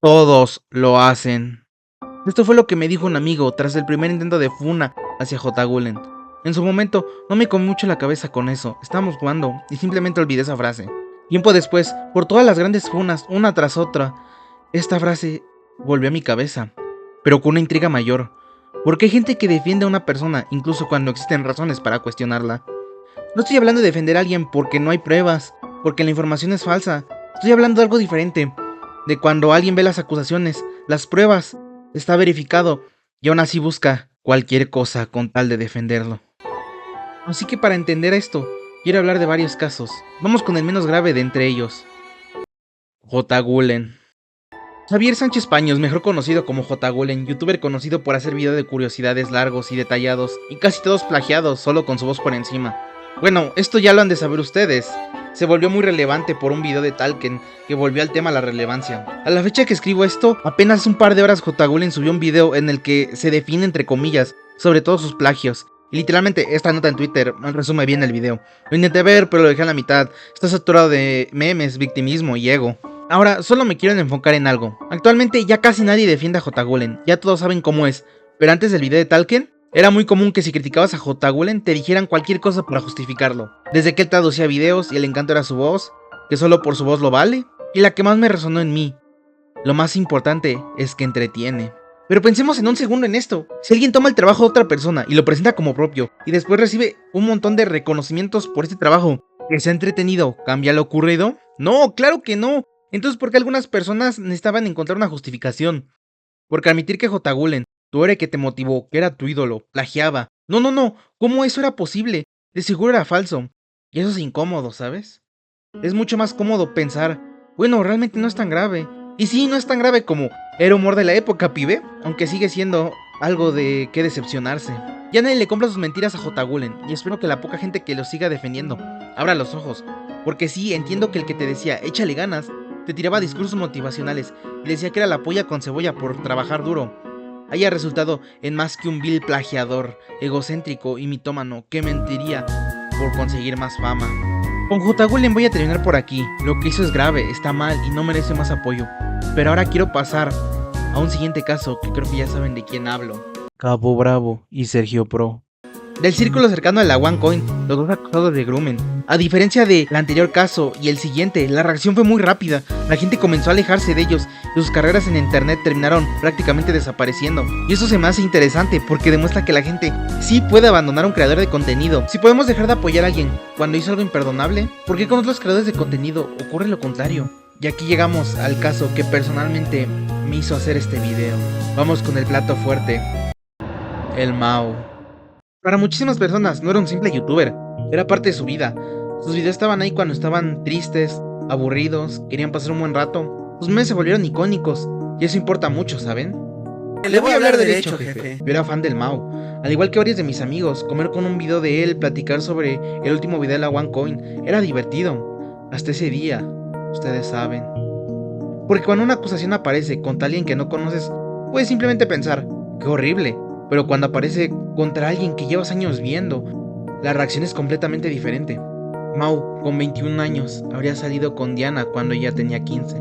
Todos lo hacen. Esto fue lo que me dijo un amigo tras el primer intento de funa hacia J. Gulen. En su momento, no me comí mucho la cabeza con eso, estábamos jugando y simplemente olvidé esa frase. Tiempo después, por todas las grandes funas, una tras otra, esta frase volvió a mi cabeza, pero con una intriga mayor. ¿Por qué hay gente que defiende a una persona incluso cuando existen razones para cuestionarla? No estoy hablando de defender a alguien porque no hay pruebas, porque la información es falsa. Estoy hablando de algo diferente, de cuando alguien ve las acusaciones, las pruebas, está verificado y aún así busca cualquier cosa con tal de defenderlo. Así que para entender esto, quiero hablar de varios casos. Vamos con el menos grave de entre ellos. J. Gulen. Javier Sánchez Paños, mejor conocido como J. Gulen, youtuber conocido por hacer videos de curiosidades largos y detallados, y casi todos plagiados, solo con su voz por encima. Bueno, esto ya lo han de saber ustedes. Se volvió muy relevante por un video de Talken que volvió al tema la relevancia. A la fecha que escribo esto, apenas un par de horas J. Gulen subió un video en el que se define entre comillas sobre todos sus plagios. Y literalmente esta nota en Twitter resume bien el video. Lo intenté ver pero lo dejé a la mitad. Está saturado de memes, victimismo y ego. Ahora, solo me quiero enfocar en algo. Actualmente ya casi nadie defiende a J. Gulen, ya todos saben cómo es. Pero antes del video de Talken, era muy común que si criticabas a J. Gulen te dijeran cualquier cosa para justificarlo. Desde que él traducía videos y el encanto era su voz, que solo por su voz lo vale, y la que más me resonó en mí. Lo más importante es que entretiene. Pero pensemos en un segundo en esto. Si alguien toma el trabajo de otra persona y lo presenta como propio, y después recibe un montón de reconocimientos por este trabajo, que se ha entretenido, ¿cambia lo ocurrido? No, claro que no. Entonces, ¿por qué algunas personas necesitaban encontrar una justificación? Porque admitir que J. Gulen, tú eres que te motivó, que era tu ídolo, plagiaba. No, ¿cómo eso era posible? De seguro era falso. Y eso es incómodo, ¿sabes? Es mucho más cómodo pensar, bueno, realmente no es tan grave. Y sí, no es tan grave como era humor de la época, pibe, aunque sigue siendo algo de qué decepcionarse. Ya nadie le compra sus mentiras a J. Gulen, y espero que la poca gente que lo siga defendiendo abra los ojos. Porque sí, entiendo que el que te decía, échale ganas, te tiraba discursos motivacionales y decía que era la polla con cebolla por trabajar duro, haya resultado en más que un vil plagiador, egocéntrico y mitómano que mentiría por conseguir más fama. Con J. Gulen voy a terminar por aquí. Lo que hizo es grave, está mal y no merece más apoyo. Pero ahora quiero pasar a un siguiente caso que creo que ya saben de quién hablo. Cabo Bravo y Sergio Pro. Del círculo cercano a la OneCoin, los dos acusados de Grumen. A diferencia del anterior caso y el siguiente, la reacción fue muy rápida. La gente comenzó a alejarse de ellos y sus carreras en internet terminaron prácticamente desapareciendo. Y eso se me hace interesante porque demuestra que la gente sí puede abandonar a un creador de contenido. Si podemos dejar de apoyar a alguien cuando hizo algo imperdonable, ¿por qué con otros creadores de contenido ocurre lo contrario? Y aquí llegamos al caso que personalmente me hizo hacer este video. Vamos con el plato fuerte. El Mao. Para muchísimas personas no era un simple youtuber, era parte de su vida. Sus videos estaban ahí cuando estaban tristes, aburridos, querían pasar un buen rato. Sus memes se volvieron icónicos, y eso importa mucho, ¿saben? Le voy a hablar derecho, jefe. Yo era fan del Mao, al igual que varios de mis amigos. Comer con un video de él, platicar sobre el último video de la OneCoin, era divertido. Hasta ese día, ustedes saben. Porque cuando una acusación aparece contra alguien que no conoces, puedes simplemente pensar, qué horrible. Pero cuando aparece contra alguien que llevas años viendo, la reacción es completamente diferente. Mao, con 21 años, habría salido con Diana cuando ella tenía 15.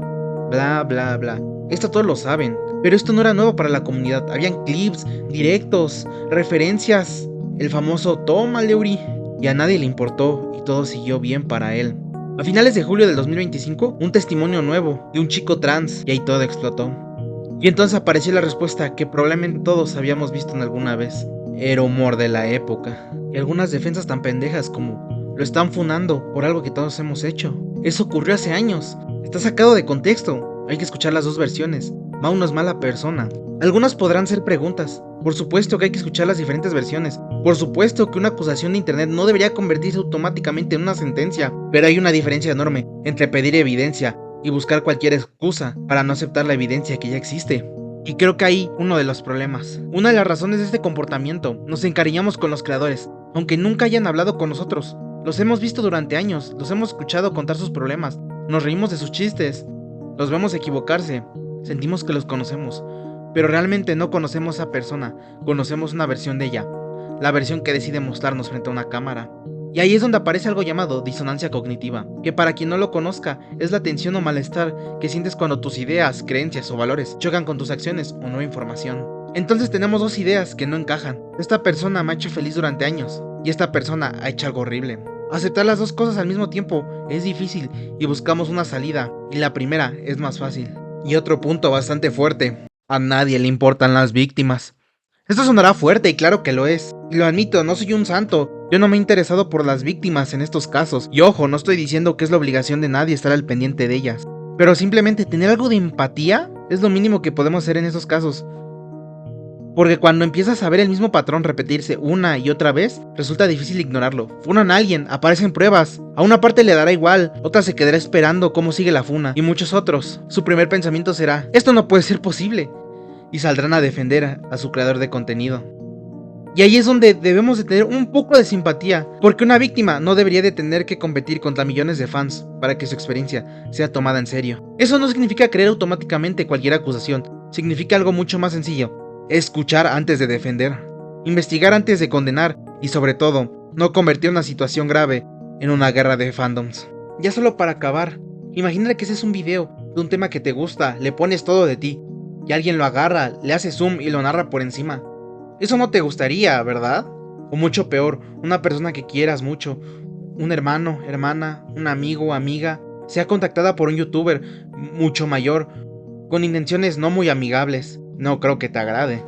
Bla, bla, bla. Esto todos lo saben, pero esto no era nuevo para la comunidad. Habían clips, directos, referencias, el famoso "Toma, Leuri", y a nadie le importó y todo siguió bien para él. A finales de julio del 2025, un testimonio nuevo de un chico trans, y ahí todo explotó. Y entonces apareció la respuesta que probablemente todos habíamos visto en alguna vez. Era humor de la época. Y algunas defensas tan pendejas como lo están funando por algo que todos hemos hecho. Eso ocurrió hace años. Está sacado de contexto. Hay que escuchar las dos versiones. Mao no es mala persona. Algunas podrán ser preguntas. Por supuesto que hay que escuchar las diferentes versiones. Por supuesto que una acusación de internet no debería convertirse automáticamente en una sentencia. Pero hay una diferencia enorme entre pedir evidencia y buscar cualquier excusa para no aceptar la evidencia que ya existe. Y creo que hay uno de los problemas. Una de las razones de este comportamiento, nos encariñamos con los creadores, aunque nunca hayan hablado con nosotros. Los hemos visto durante años, los hemos escuchado contar sus problemas, nos reímos de sus chistes, los vemos equivocarse, sentimos que los conocemos, pero realmente no conocemos a esa persona, conocemos una versión de ella, la versión que decide mostrarnos frente a una cámara. Y ahí es donde aparece algo llamado disonancia cognitiva, que para quien no lo conozca es la tensión o malestar que sientes cuando tus ideas, creencias o valores chocan con tus acciones o nueva información. Entonces tenemos dos ideas que no encajan. Esta persona me ha hecho feliz durante años y esta persona ha hecho algo horrible. Aceptar las dos cosas al mismo tiempo es difícil y buscamos una salida, y la primera es más fácil. Y otro punto bastante fuerte: a nadie le importan las víctimas. Esto sonará fuerte y claro que lo es. Y lo admito, no soy un santo. Yo no me he interesado por las víctimas en estos casos. Y ojo, no estoy diciendo que es la obligación de nadie estar al pendiente de ellas. Pero simplemente tener algo de empatía es lo mínimo que podemos hacer en esos casos. Porque cuando empiezas a ver el mismo patrón repetirse una y otra vez, resulta difícil ignorarlo. Funan a alguien, aparecen pruebas. A una parte le dará igual, otra se quedará esperando cómo sigue la funa. Y muchos otros, su primer pensamiento será: esto no puede ser posible. Y saldrán a defender a su creador de contenido. Y ahí es donde debemos de tener un poco de simpatía, porque una víctima no debería de tener que competir contra millones de fans para que su experiencia sea tomada en serio. Eso no significa creer automáticamente cualquier acusación, significa algo mucho más sencillo: escuchar antes de defender, investigar antes de condenar y sobre todo, no convertir una situación grave en una guerra de fandoms. Ya solo para acabar, imagina que ese es un video de un tema que te gusta, le pones todo de ti, y alguien lo agarra, le hace zoom y lo narra por encima. Eso no te gustaría, ¿verdad? O mucho peor, una persona que quieras mucho, un hermano, hermana, un amigo, amiga, sea contactada por un youtuber mucho mayor, con intenciones no muy amigables. No creo que te agrade.